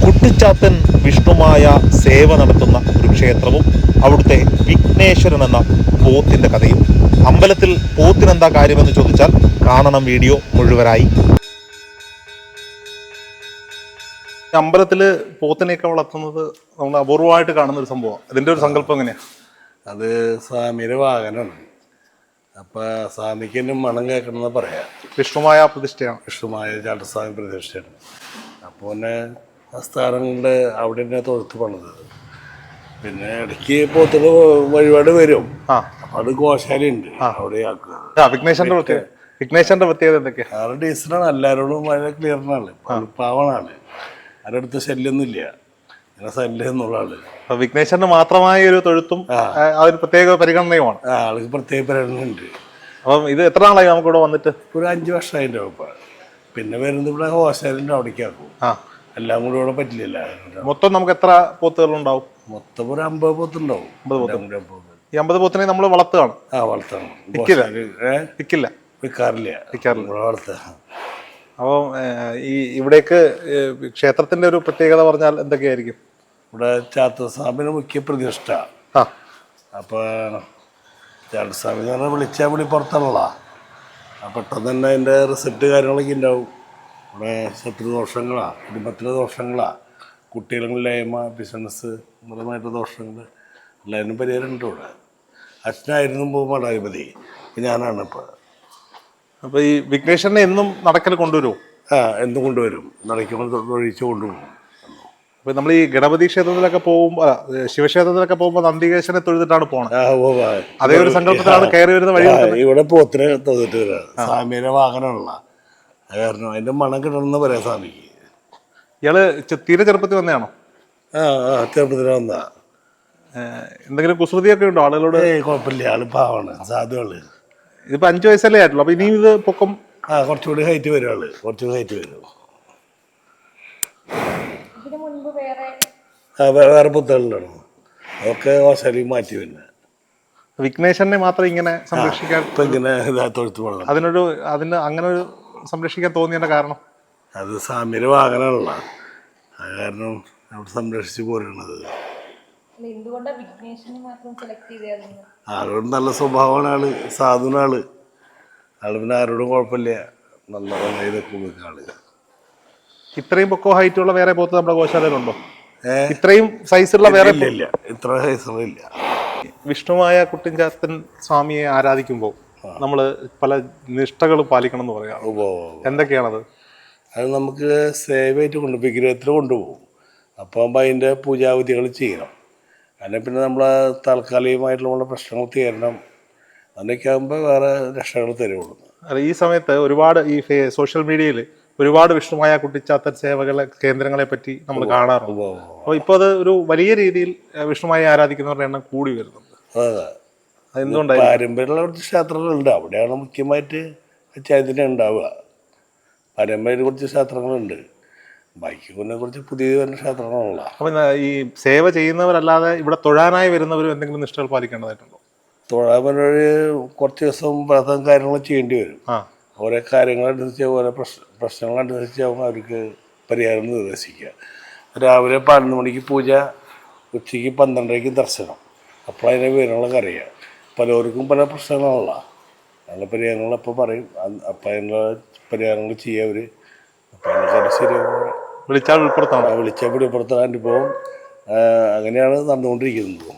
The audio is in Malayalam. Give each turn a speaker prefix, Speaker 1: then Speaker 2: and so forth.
Speaker 1: കുട്ടിച്ചാത്തൻ വിഷ്ണുമായ സേവ നടത്തുന്ന ഒരു ക്ഷേത്രവും അവിടുത്തെ വിഘ്നേശ്വരൻ എന്ന പോത്തിൻ്റെ കഥയും. അമ്പലത്തിൽ പോത്തിനെന്താ കാര്യമെന്ന് ചോദിച്ചാൽ കാണണം വീഡിയോ മുഴുവനായി. അമ്പലത്തിൽ പോത്തിനെയൊക്കെ വളർത്തുന്നത് നമ്മൾ അപൂർവമായിട്ട് കാണുന്ന ഒരു സംഭവം. അതിൻ്റെ ഒരു സങ്കല്പം എങ്ങനെയാണ്?
Speaker 2: അത് സ്വാമിയുടെ വാഹനമാണ്. അപ്പം സ്വാമിക്ക് തന്നെ മണം കേൾക്കണമെന്ന് പറയാം.
Speaker 1: വിഷ്ണുമായ പ്രതിഷ്ഠയാണ്.
Speaker 2: വിഷ്ണുമായ ചാട്ടസ്വാമി പ്രതിഷ്ഠയാണ്. അപ്പോൾ തന്നെ ആ സ്ഥാനങ്ങളുടെ അവിടെ തന്നെ തൊഴുത്ത് പണിത്. പിന്നെ ഇടയ്ക്ക് പോത്തിന് വഴിപാട് വരും. അപ്പം അത് ഗോശാലയുണ്ട്, അവിടെ ആക്കുക.
Speaker 1: വിഘ്നേശ്വരന്റെ പ്രത്യേകത എന്തൊക്കെയാണ്?
Speaker 2: ആറ് ഡീസലാണ്, എല്ലാവരോടും വളരെ ക്ലിയറിനാണ്, പാവനാണ്, ആരുടെ അടുത്ത് ശല്യമൊന്നുമില്ല, അങ്ങനെ ശല്യം എന്നുള്ള ആള്.
Speaker 1: വിഘ്നേശ്വരന് മാത്രമായ ഒരു തൊഴുത്തും ഒരു പ്രത്യേക പരിഗണനയുമാണ്.
Speaker 2: ആൾക്ക് പ്രത്യേക പരിഗണന ഉണ്ട്.
Speaker 1: അപ്പം ഇത് എത്ര നാളായി നമുക്ക് ഇവിടെ വന്നിട്ട്?
Speaker 2: ഒരു 5 വർഷമായിട്ട് ഇപ്പം. പിന്നെ വരുന്നത് ഇവിടെ ഹോസ്റ്റലിൻ്റെ അവിടേക്ക് ആക്കും. എല്ലാം കൂടി ഇവിടെ പറ്റില്ല.
Speaker 1: മൊത്തം നമുക്ക് എത്ര പോത്തുകൾ ഉണ്ടാവും?
Speaker 2: മൊത്തം ഒരു 50 പോത്തുണ്ടാവും.
Speaker 1: 50 ഈ 50 പോത്തിനെ നമ്മൾ വളർത്തുകയാണ്.
Speaker 2: വളർത്തണം.
Speaker 1: വിൽക്കില്ല,
Speaker 2: വിൽക്കാറില്ല. വളർത്തുക.
Speaker 1: അപ്പം ഈ ഇവിടേക്ക് ക്ഷേത്രത്തിന്റെ ഒരു പ്രത്യേകത പറഞ്ഞാൽ എന്തൊക്കെയായിരിക്കും?
Speaker 2: ഇവിടെ ചാത്തസ്വാമിന് മുഖ്യ പ്രതിഷ്ഠ. അപ്പോൾ ചാത്തസ്വാമി എന്ന് പറഞ്ഞാൽ വിളിച്ചാൽ വിളി പുറത്തുള്ള പെട്ടെന്ന് തന്നെ അതിൻ്റെ റിസൾട്ട് കാര്യങ്ങളൊക്കെ ഉണ്ടാവും. ഇവിടെ ശത്രുദോഷങ്ങളാ, കുടുംബത്തിലെ ദോഷങ്ങളാ, കുട്ടികളിലേമ, ബിസിനസ് പരമായിട്ട് ദോഷങ്ങൾ എല്ലാവരും പരിഹാരം ഉണ്ട്. ഇവിടെ അച്ഛനായിരുന്നു പോകുമ്പോൾ മഠാധിപതി, ഞാനാണ് ഇപ്പോൾ.
Speaker 1: അപ്പോൾ ഈ വിഘ്നേശ്വരനെ എന്നും നടക്കൽ കൊണ്ടുവരുമോ?
Speaker 2: എന്നും കൊണ്ടുവരും. നടക്കുമ്പോൾ ഒഴിച്ച് കൊണ്ടുപോകും.
Speaker 1: അപ്പോൾ നമ്മൾ ഈ ഗണപതി ക്ഷേത്രത്തിലൊക്കെ പോകുമ്പോൾ, ശിവക്ഷേത്രത്തിലൊക്കെ പോകുമ്പോൾ നന്ദികേശനെ തൊഴുതിട്ടാണ് പോകണം. അതേ ഒരു സങ്കല്പത്തിലാണ് കയറി വരുന്ന വഴി.
Speaker 2: ഇവിടെ പോത്തിനെ തൊഴുതിട്ട് വരാം. സ്വാമിയുടെ വാഹനമുള്ള കാരണം അതിൻ്റെ മണം കിട്ടണമെന്ന് പറയാം സ്വാമിക്ക്.
Speaker 1: ഇയാള് തീരെ ചെറുപ്പത്തിൽ വന്നതാണോ?
Speaker 2: ചെറുപ്പത്തിൽ വന്നാ.
Speaker 1: എന്തെങ്കിലും കുസൃതിയൊക്കെ ഉണ്ടോ ആളുകളോട്?
Speaker 2: കുഴപ്പമില്ല, ആള് പാവാണ്, സാധുവാള്.
Speaker 1: ഇതിപ്പോ 5 വയസ്സല്ലേ ആയിട്ടുള്ളൂ. അപ്പൊ ഇനിയും ഇത് പൊക്കം
Speaker 2: കുറച്ചുകൂടി ഹൈറ്റ് വരും. ആള് കുറച്ചുകൂടി ഹൈറ്റ് വരും. വേറെ പുത്തകളുണ്ടാണ്, അതൊക്കെ ഹോസ്റ്റലിൽ മാറ്റി വരുന്നത്.
Speaker 1: വിഘ്നേശ്വരനെ മാത്രം ഇങ്ങനെ സംരക്ഷിക്കാൻ
Speaker 2: ഇങ്ങനെ തൊഴുത്ത് പോകണം.
Speaker 1: അതിന് അങ്ങനെ ഒരു സംരക്ഷിക്കാൻ തോന്നിയതിന്റെ കാരണം
Speaker 2: അത് സ്വാമിയുടെ വാഹനമുള്ള അത് കാരണം അവിടെ സംരക്ഷിച്ച് പോരുന്നത്. ആളോട് നല്ല സ്വഭാവമാണ്. ആള് സാധുവാണ്. ആള് പിന്നെ ആരോടും കുഴപ്പമില്ല, നല്ല ആള്.
Speaker 1: ഇത്രയും പൊക്കോ ഹൈറ്റ് ഉള്ള വേറെ പോത്ത് നമ്മുടെ ഗോശാലയിലുണ്ടോ? ഇത്രയും സൈസുള്ള വേറെ
Speaker 2: ഇല്ല. ഇത്ര സൈസുകളില്ല.
Speaker 1: വിഷ്ണുമായ കുട്ടിച്ചാത്തൻ സ്വാമിയെ ആരാധിക്കുമ്പോൾ നമ്മൾ പല നിഷ്ഠകൾ പാലിക്കണം എന്ന് പറയാം. എന്തൊക്കെയാണത്?
Speaker 2: അത് നമുക്ക് സേവയായിട്ട് വിഗ്രഹത്തിൽ കൊണ്ടുപോകും. അപ്പം അതിൻ്റെ പൂജാവിധികൾ ചെയ്യണം. അല്ലെങ്കിൽ പിന്നെ നമ്മൾ താൽക്കാലികമായിട്ടുള്ള പ്രശ്നങ്ങൾ തീരണം. അതിനൊക്കെ ആകുമ്പോൾ വേറെ രക്ഷകൾ തരുള്ളൂ.
Speaker 1: ഈ സമയത്ത് ഒരുപാട് ഈ സോഷ്യൽ മീഡിയയിൽ ഒരുപാട് വിഷ്ണുമായ കുട്ടിച്ചാത്തൻ സേവകളെ കേന്ദ്രങ്ങളെ പറ്റി നമ്മൾ കാണാറുണ്ട്. അപ്പോൾ ഇപ്പോൾ അത് ഒരു വലിയ രീതിയിൽ വിഷ്ണുമായ ആരാധിക്കുന്നവരുടെ എണ്ണം കൂടി വരുന്നുണ്ട്.
Speaker 2: എന്തുകൊണ്ടാണ്? പാരമ്പര്യമുള്ള കുറച്ച് ക്ഷേത്രങ്ങളുണ്ട്, അവിടെയാണ് മുഖ്യമായിട്ട് ചൈതന്യം ഉണ്ടാവുക. പാരമ്പര്യ കുറച്ച് ക്ഷേത്രങ്ങളുണ്ട്, ബാക്കി പിന്നെ കുറച്ച് പുതിയ വരുന്ന ക്ഷേത്രങ്ങളുള്ള.
Speaker 1: അപ്പം ഈ സേവ ചെയ്യുന്നവരല്ലാതെ ഇവിടെ തൊഴാനായി വരുന്നവരും എന്തെങ്കിലും നിഷ്ഠകൾ പാലിക്കേണ്ടതായിട്ടുണ്ടോ?
Speaker 2: തൊഴാൻ ഒരു കുറച്ച് ദിവസം വ്രതം കാര്യങ്ങൾ ചെയ്യേണ്ടി വരും. ഓരോ കാര്യങ്ങളനുസരിച്ച് ഓരോ പ്രശ്നങ്ങളനുസരിച്ച് അവർക്ക് പരിഹാരം നിർദ്ദേശിക്കുക. രാവിലെ 11 മണിക്ക് പൂജ, ഉച്ചയ്ക്ക് 12:00 ദർശനം. അപ്പോൾ അതിൻ്റെ വിവരങ്ങളൊക്കെ അറിയാം. പലർക്കും പല പ്രശ്നങ്ങളുള്ള നല്ല പരിഹാരങ്ങൾ അപ്പോൾ പറയും. അപ്പം അതിനുള്ള പരിഹാരങ്ങൾ ചെയ്യുക അവർ. അപ്പം അതിനൊക്കെ ശരിയാവും.
Speaker 1: വിളിച്ചാൽ വിളിച്ചാൽ
Speaker 2: വിളിപ്പുറത്താണ് അനുഭവം. അങ്ങനെയാണ് നടന്നുകൊണ്ടിരിക്കുന്നത്.